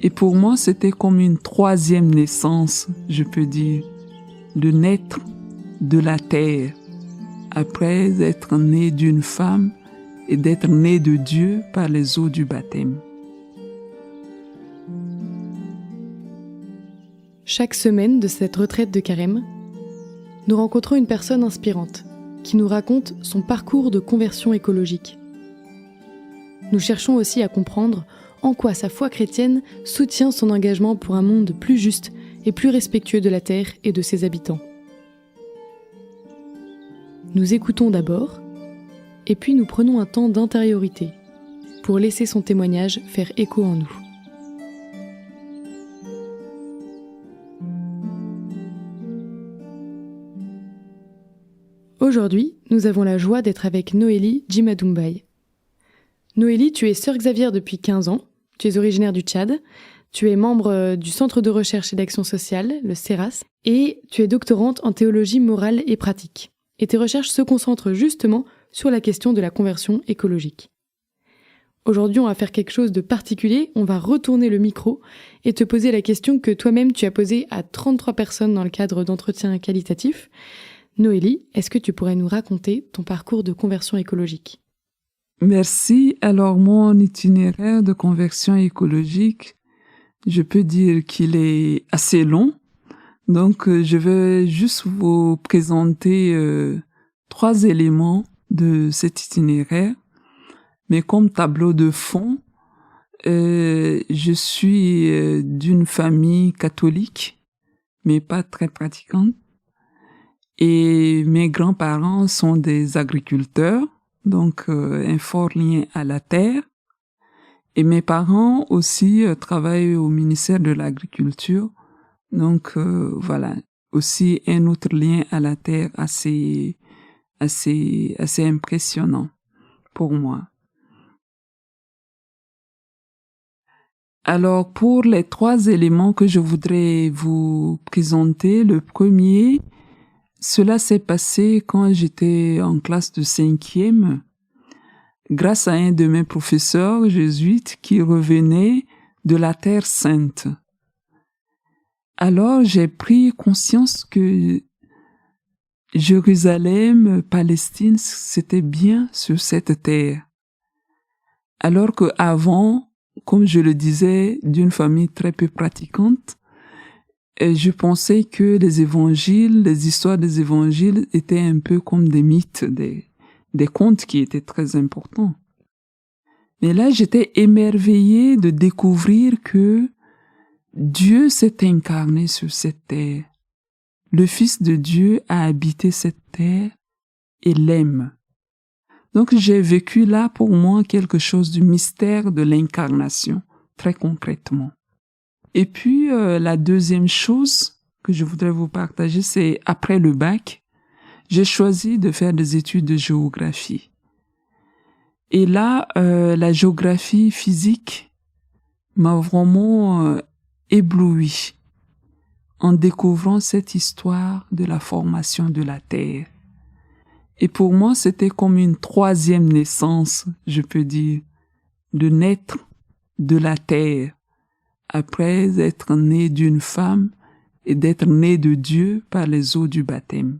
Et pour moi, c'était comme une troisième naissance, je peux dire, de naître de la terre, après être né d'une femme et d'être né de Dieu par les eaux du baptême. Chaque semaine de cette retraite de carême, nous rencontrons une personne inspirante qui nous raconte son parcours de conversion écologique. Nous cherchons aussi à comprendre en quoi sa foi chrétienne soutient son engagement pour un monde plus juste et plus respectueux de la terre et de ses habitants. Nous écoutons d'abord, et puis nous prenons un temps d'intériorité pour laisser son témoignage faire écho en nous. Aujourd'hui, nous avons la joie d'être avec Noélie Djimadoumbay. Noélie, tu es sœur Xavier depuis 15 ans, tu es originaire du Tchad, tu es membre du Centre de recherche et d'action sociale, le CERAS, et tu es doctorante en théologie morale et pratique. Et tes recherches se concentrent justement sur la question de la conversion écologique. Aujourd'hui, on va faire quelque chose de particulier, on va retourner le micro et te poser la question que toi-même tu as posée à 33 personnes dans le cadre d'entretiens qualitatifs. Noélie, est-ce que tu pourrais nous raconter ton parcours de conversion écologique ? Merci. Alors, mon itinéraire de conversion écologique, je peux dire qu'il est assez long. Donc, je vais juste vous présenter 3 éléments de cet itinéraire. Mais comme tableau de fond, je suis d'une famille catholique, mais pas très pratiquante. Et mes grands-parents sont des agriculteurs, donc un fort lien à la terre. Et mes parents aussi travaillent au ministère de l'Agriculture, donc voilà, aussi un autre lien à la terre assez impressionnant pour moi. Alors pour les 3 éléments que je voudrais vous présenter, le premier, cela s'est passé quand j'étais en classe de 5e, grâce à un de mes professeurs jésuites qui revenait de la Terre Sainte. Alors j'ai pris conscience que Jérusalem, Palestine, c'était bien sur cette terre. Alors que avant, comme je le disais, d'une famille très peu pratiquante, et je pensais que les évangiles, les histoires des évangiles étaient un peu comme des mythes, des contes qui étaient très importants. Mais là, j'étais émerveillée de découvrir que Dieu s'est incarné sur cette terre. Le Fils de Dieu a habité cette terre et l'aime. Donc j'ai vécu là pour moi quelque chose du mystère de l'incarnation, très concrètement. Et puis, la deuxième chose que je voudrais vous partager, c'est après le bac, j'ai choisi de faire des études de géographie. Et là, la géographie physique m'a vraiment ébloui en découvrant cette histoire de la formation de la Terre. Et pour moi, c'était comme une troisième naissance, je peux dire, de naître de la Terre, après être né d'une femme et d'être né de Dieu par les eaux du baptême.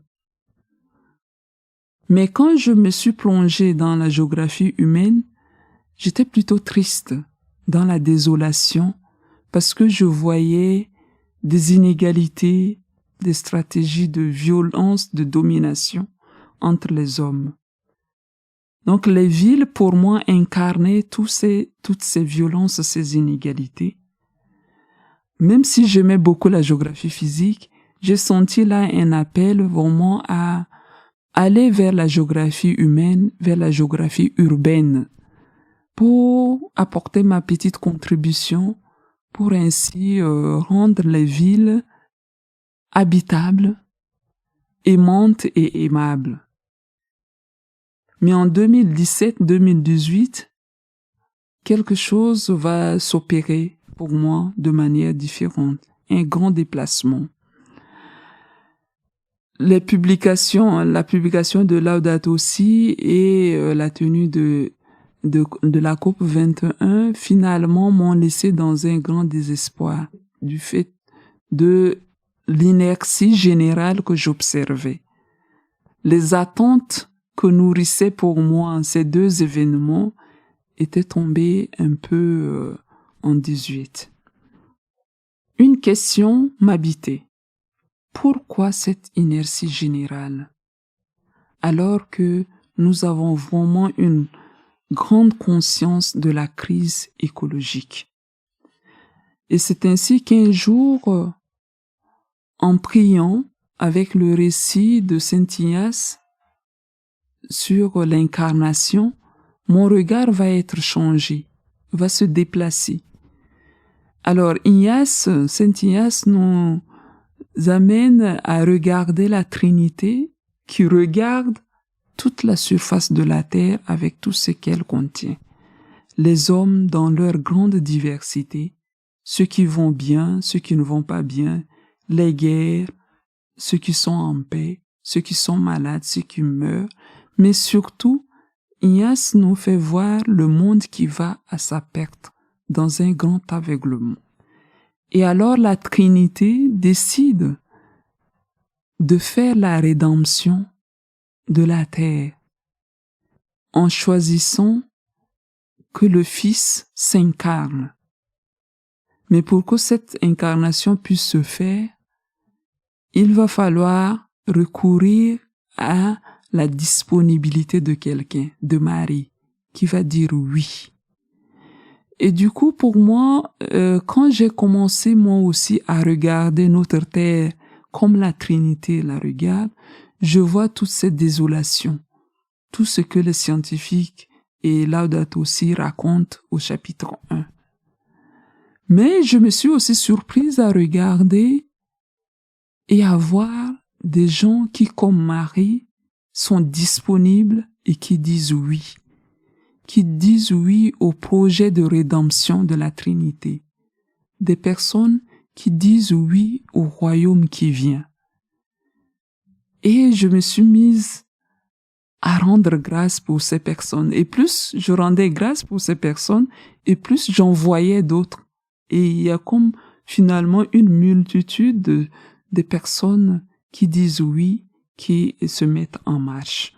Mais quand je me suis plongée dans la géographie humaine, j'étais plutôt triste, dans la désolation, parce que je voyais des inégalités, des stratégies de violence, de domination entre les hommes. Donc les villes, pour moi, incarnaient toutes ces violences, ces inégalités. Même si j'aimais beaucoup la géographie physique, j'ai senti là un appel vraiment à aller vers la géographie humaine, vers la géographie urbaine, pour apporter ma petite contribution, pour ainsi rendre les villes habitables, aimantes et aimables. Mais en 2017-2018, quelque chose va s'opérer pour moi de manière différente, un grand déplacement. La publication de Laudato Si et la tenue de de la COP 21 finalement m'ont laissé dans un grand désespoir du fait de l'inertie générale que j'observais. Les attentes que nourrissaient pour moi ces deux événements étaient tombées un peu en désuète. Une question m'habitait. Pourquoi cette inertie générale? Alors que nous avons vraiment une grande conscience de la crise écologique. Et c'est ainsi qu'un jour, en priant avec le récit de Saint Ignace sur l'incarnation, mon regard va être changé, va se déplacer. Alors Saint Ignace nous amène à regarder la Trinité qui regarde toute la surface de la terre avec tout ce qu'elle contient. Les hommes dans leur grande diversité, ceux qui vont bien, ceux qui ne vont pas bien, les guerres, ceux qui sont en paix, ceux qui sont malades, ceux qui meurent, mais surtout, Ignace nous fait voir le monde qui va à sa perte dans un grand aveuglement. Et alors la Trinité décide de faire la rédemption de la terre en choisissant que le Fils s'incarne. Mais pour que cette incarnation puisse se faire, il va falloir recourir à la disponibilité de quelqu'un, de Marie, qui va dire oui. Et du coup, pour moi, quand j'ai commencé moi aussi à regarder notre terre comme la Trinité la regarde, je vois toute cette désolation, tout ce que les scientifiques et Laudato Si racontent au chapitre 1. Mais je me suis aussi surprise à regarder et à voir des gens qui, comme Marie, sont disponibles et qui disent oui au projet de rédemption de la Trinité. Des personnes qui disent oui au royaume qui vient. Et je me suis mise à rendre grâce pour ces personnes. Et plus je rendais grâce pour ces personnes, et plus j'en voyais d'autres. Et il y a comme finalement une multitude de personnes qui disent oui, qui se mettent en marche.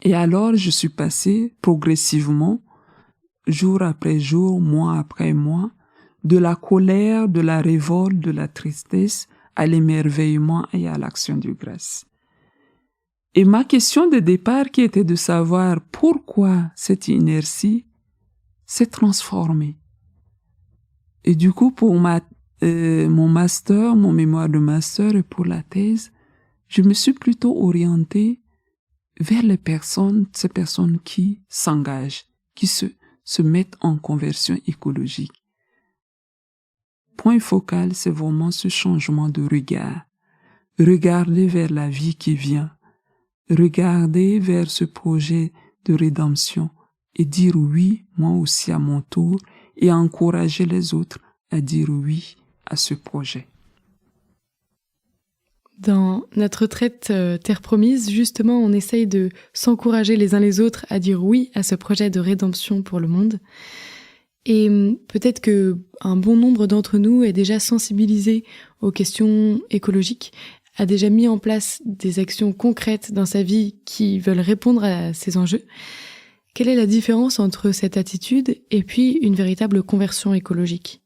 Et alors je suis passée progressivement, jour après jour, mois après mois, de la colère, de la révolte, de la tristesse, à l'émerveillement et à l'action de grâce. Et ma question de départ qui était de savoir pourquoi cette inertie s'est transformée. Et du coup, pour mon master, mon mémoire de master et pour la thèse, je me suis plutôt orientée vers ces personnes qui s'engagent, qui se mettent en conversion écologique. Point focal, c'est vraiment ce changement de regard. Regarder vers la vie qui vient. Regarder vers ce projet de rédemption et dire oui, moi aussi à mon tour, et encourager les autres à dire oui à ce projet. Dans notre retraite Terre Promise, justement, on essaye de s'encourager les uns les autres à dire oui à ce projet de rédemption pour le monde. Et peut-être que un bon nombre d'entre nous est déjà sensibilisé aux questions écologiques, a déjà mis en place des actions concrètes dans sa vie qui veulent répondre à ces enjeux. Quelle est la différence entre cette attitude et puis une véritable conversion écologique ?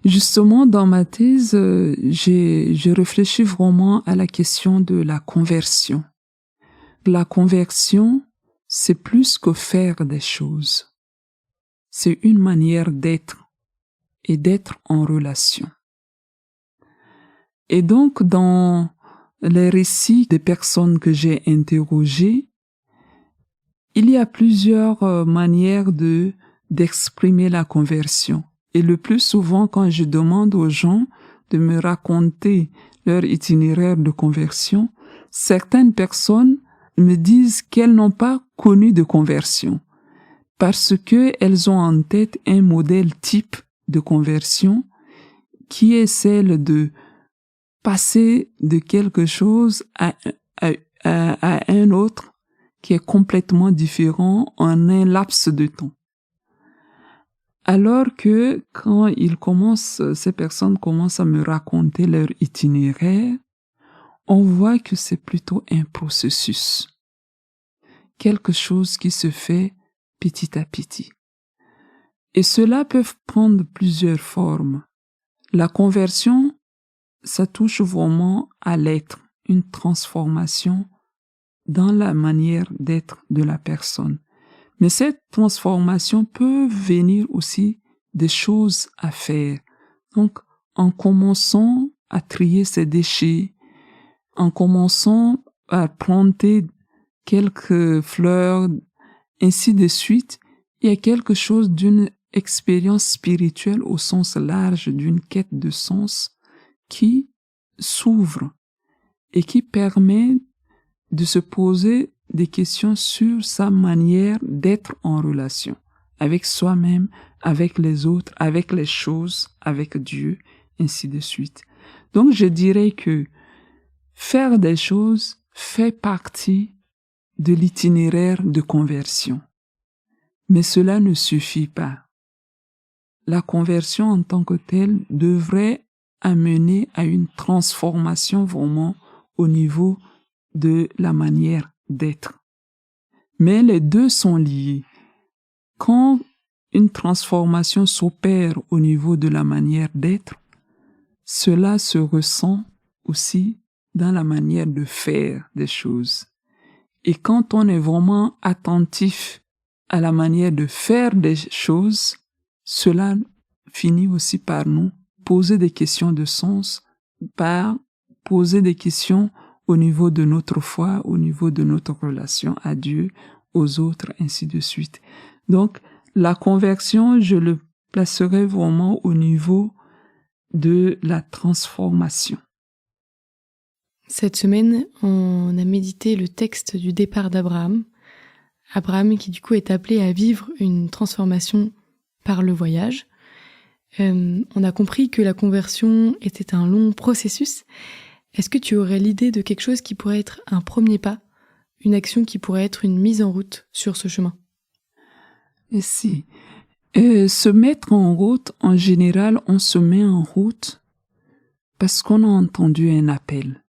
Justement, dans ma thèse, j'ai réfléchi vraiment à la question de la conversion. La conversion, c'est plus que faire des choses. C'est une manière d'être et d'être en relation. Et donc, dans les récits des personnes que j'ai interrogées, il y a plusieurs manières d'exprimer la conversion. Et le plus souvent, quand je demande aux gens de me raconter leur itinéraire de conversion, certaines personnes me disent qu'elles n'ont pas connu de conversion parce que elles ont en tête un modèle type de conversion qui est celle de passer de quelque chose à un autre qui est complètement différent en un laps de temps. Alors que quand ces personnes commencent à me raconter leur itinéraire, on voit que c'est plutôt un processus. Quelque chose qui se fait petit à petit. Et cela peut prendre plusieurs formes. La conversion, ça touche vraiment à l'être, une transformation dans la manière d'être de la personne. Mais cette transformation peut venir aussi des choses à faire. Donc, en commençant à trier ses déchets, en commençant à planter quelques fleurs, ainsi de suite, il y a quelque chose d'une expérience spirituelle au sens large, d'une quête de sens qui s'ouvre et qui permet de se poser des questions sur sa manière d'être en relation avec soi-même, avec les autres, avec les choses, avec Dieu, ainsi de suite. Donc je dirais que faire des choses fait partie de l'itinéraire de conversion. Mais cela ne suffit pas. La conversion en tant que telle devrait amener à une transformation vraiment au niveau de la manière d'être. Mais les deux sont liés. Quand une transformation s'opère au niveau de la manière d'être, cela se ressent aussi dans la manière de faire des choses. Et quand on est vraiment attentif à la manière de faire des choses, cela finit aussi par nous poser des questions de sens, par poser des questions au niveau de notre foi, au niveau de notre relation à Dieu, aux autres, ainsi de suite. Donc, la conversion, je le placerai vraiment au niveau de la transformation. Cette semaine, on a médité le texte du départ d'Abraham. Abraham qui du coup est appelé à vivre une transformation par le voyage. On a compris que la conversion était un long processus. Est-ce que tu aurais l'idée de quelque chose qui pourrait être un premier pas, une action qui pourrait être une mise en route sur ce chemin? Et si, se mettre en route, en général, on se met en route parce qu'on a entendu un appel,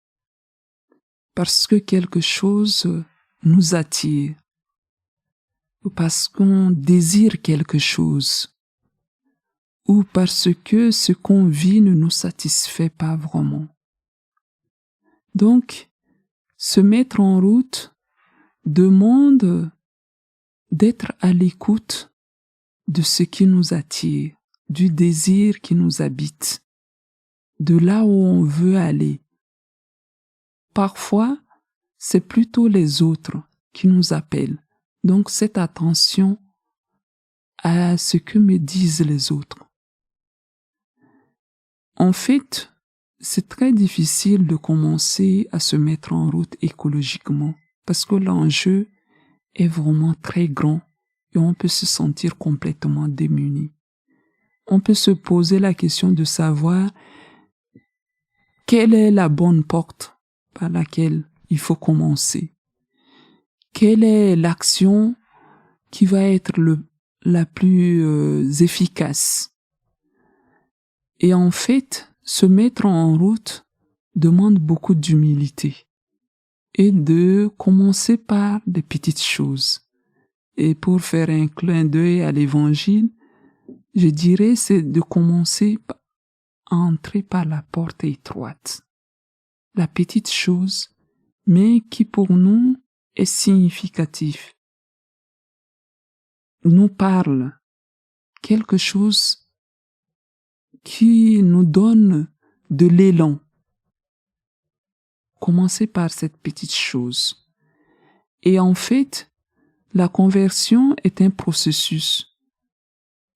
parce que quelque chose nous attire, ou parce qu'on désire quelque chose, ou parce que ce qu'on vit ne nous satisfait pas vraiment. Donc, se mettre en route demande d'être à l'écoute de ce qui nous attire, du désir qui nous habite, de là où on veut aller. Parfois, c'est plutôt les autres qui nous appellent. Donc, cette attention à ce que me disent les autres. En fait, c'est très difficile de commencer à se mettre en route écologiquement parce que l'enjeu est vraiment très grand et on peut se sentir complètement démuni. On peut se poser la question de savoir quelle est la bonne porte par laquelle il faut commencer. Quelle est l'action qui va être la plus efficace? Et en fait, se mettre en route demande beaucoup d'humilité et de commencer par des petites choses. Et pour faire un clin d'œil à l'évangile, je dirais c'est de commencer à entrer par la porte étroite. La petite chose, mais qui pour nous est significative. Nous parle quelque chose qui nous donne de l'élan. Commencez par cette petite chose. Et en fait, la conversion est un processus.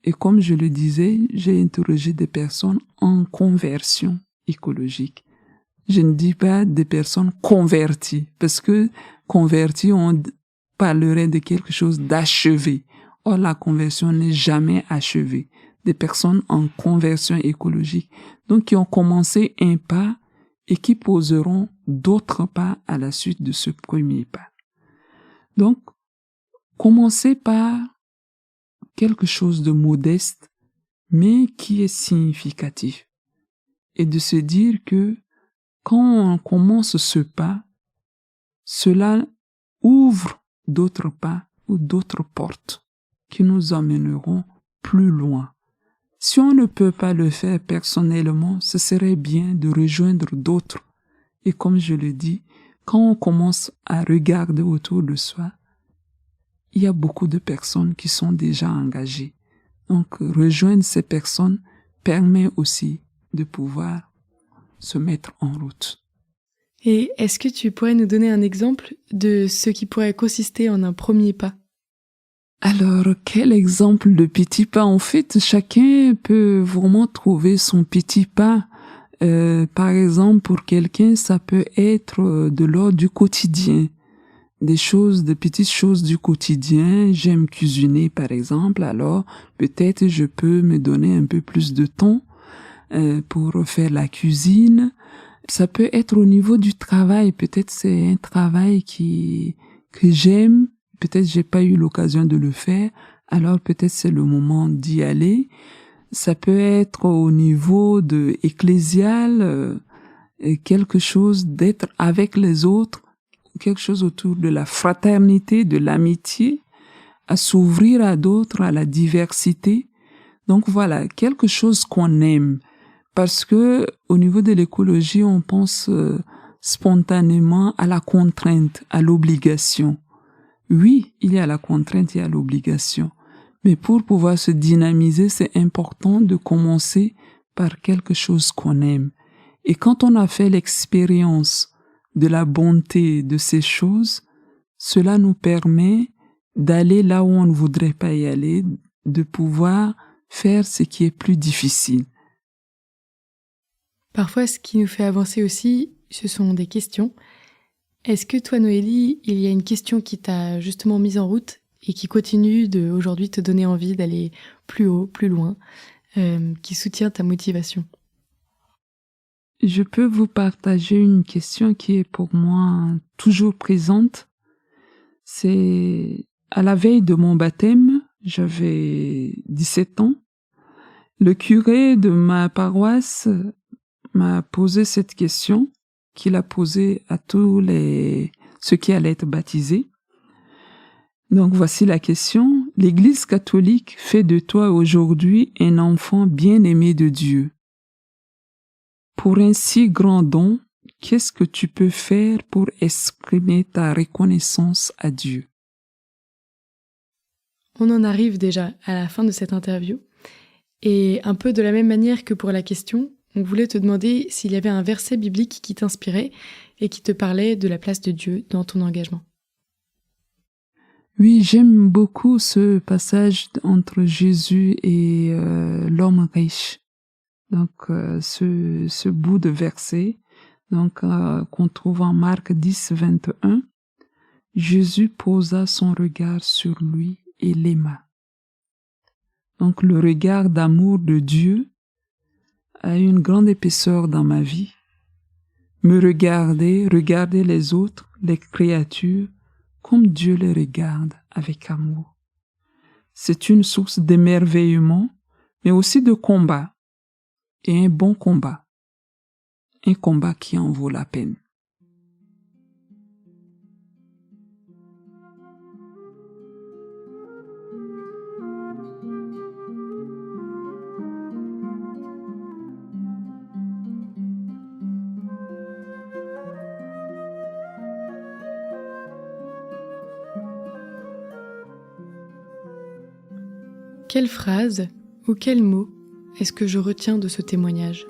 Et comme je le disais, j'ai interrogé des personnes en conversion écologique. Je ne dis pas des personnes converties, parce que converties, on parlerait de quelque chose d'achevé. Or, la conversion n'est jamais achevée. Des personnes en conversion écologique, donc qui ont commencé un pas et qui poseront d'autres pas à la suite de ce premier pas. Donc, commencez par quelque chose de modeste, mais qui est significatif. Et de se dire que quand on commence ce pas, cela ouvre d'autres pas ou d'autres portes qui nous emmèneront plus loin. Si on ne peut pas le faire personnellement, ce serait bien de rejoindre d'autres. Et comme je le dis, quand on commence à regarder autour de soi, il y a beaucoup de personnes qui sont déjà engagées. Donc, rejoindre ces personnes permet aussi de pouvoir se mettre en route. Et est-ce que tu pourrais nous donner un exemple de ce qui pourrait consister en un premier pas? Alors, quel exemple de petit pas? En fait, chacun peut vraiment trouver son petit pas. Par exemple, pour quelqu'un, ça peut être de l'ordre du quotidien. Des petites choses du quotidien. J'aime cuisiner, par exemple. Alors, peut-être je peux me donner un peu plus de temps pour faire la cuisine. Ça peut être au niveau du travail. Peut-être c'est un travail que j'aime. Peut-être j'ai pas eu l'occasion de le faire. Alors peut-être c'est le moment d'y aller. Ça peut être au niveau de ecclésial, quelque chose d'être avec les autres, quelque chose autour de la fraternité, de l'amitié, à s'ouvrir à d'autres, à la diversité. Donc voilà, quelque chose qu'on aime. Parce que au niveau de l'écologie, on pense spontanément à la contrainte, à l'obligation. Oui, il y a la contrainte, il y a l'obligation. Mais pour pouvoir se dynamiser, c'est important de commencer par quelque chose qu'on aime. Et quand on a fait l'expérience de la bonté de ces choses, cela nous permet d'aller là où on ne voudrait pas y aller, de pouvoir faire ce qui est plus difficile. Parfois, ce qui nous fait avancer aussi, ce sont des questions. Est-ce que toi, Noélie, il y a une question qui t'a justement mise en route et qui continue de aujourd'hui te donner envie d'aller plus haut, plus loin, qui soutient ta motivation? Je peux vous partager une question qui est pour moi toujours présente. C'est à la veille de mon baptême, j'avais 17 ans. Le curé de ma paroisse m'a posé cette question qu'il a posée à ceux qui allaient être baptisés. Donc voici la question. L'Église catholique fait de toi aujourd'hui un enfant bien-aimé de Dieu. Pour un si grand don, qu'est-ce que tu peux faire pour exprimer ta reconnaissance à Dieu? On en arrive déjà à la fin de cette interview. Et un peu de la même manière que pour la question, on voulait te demander s'il y avait un verset biblique qui t'inspirait et qui te parlait de la place de Dieu dans ton engagement. Oui, j'aime beaucoup ce passage entre Jésus et l'homme riche. Donc, ce bout de verset, donc qu'on trouve en Marc 10, 21, Jésus posa son regard sur lui et l'aima. Donc, le regard d'amour de Dieu a une grande épaisseur dans ma vie. Me regarder les autres, les créatures, comme Dieu les regarde avec amour. C'est une source d'émerveillement, mais aussi de combat. Et un bon combat. Un combat qui en vaut la peine. Quelle phrase ou quel mot est-ce que je retiens de ce témoignage?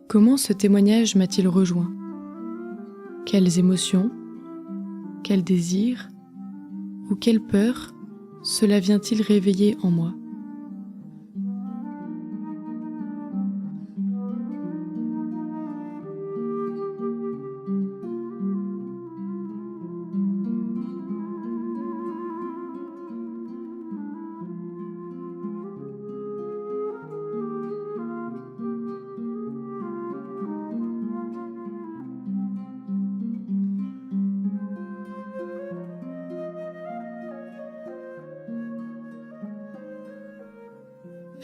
Comment ce témoignage m'a-t-il rejoint? Quelles émotions? Quel désir? Ou quelle peur cela vient-il réveiller en moi?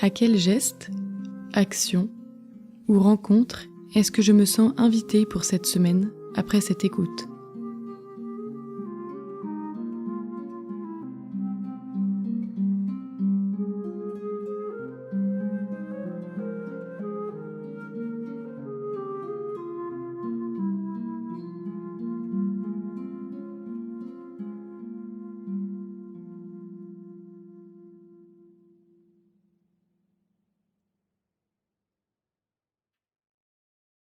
À quel geste, action ou rencontre est-ce que je me sens invitée pour cette semaine après cette écoute ?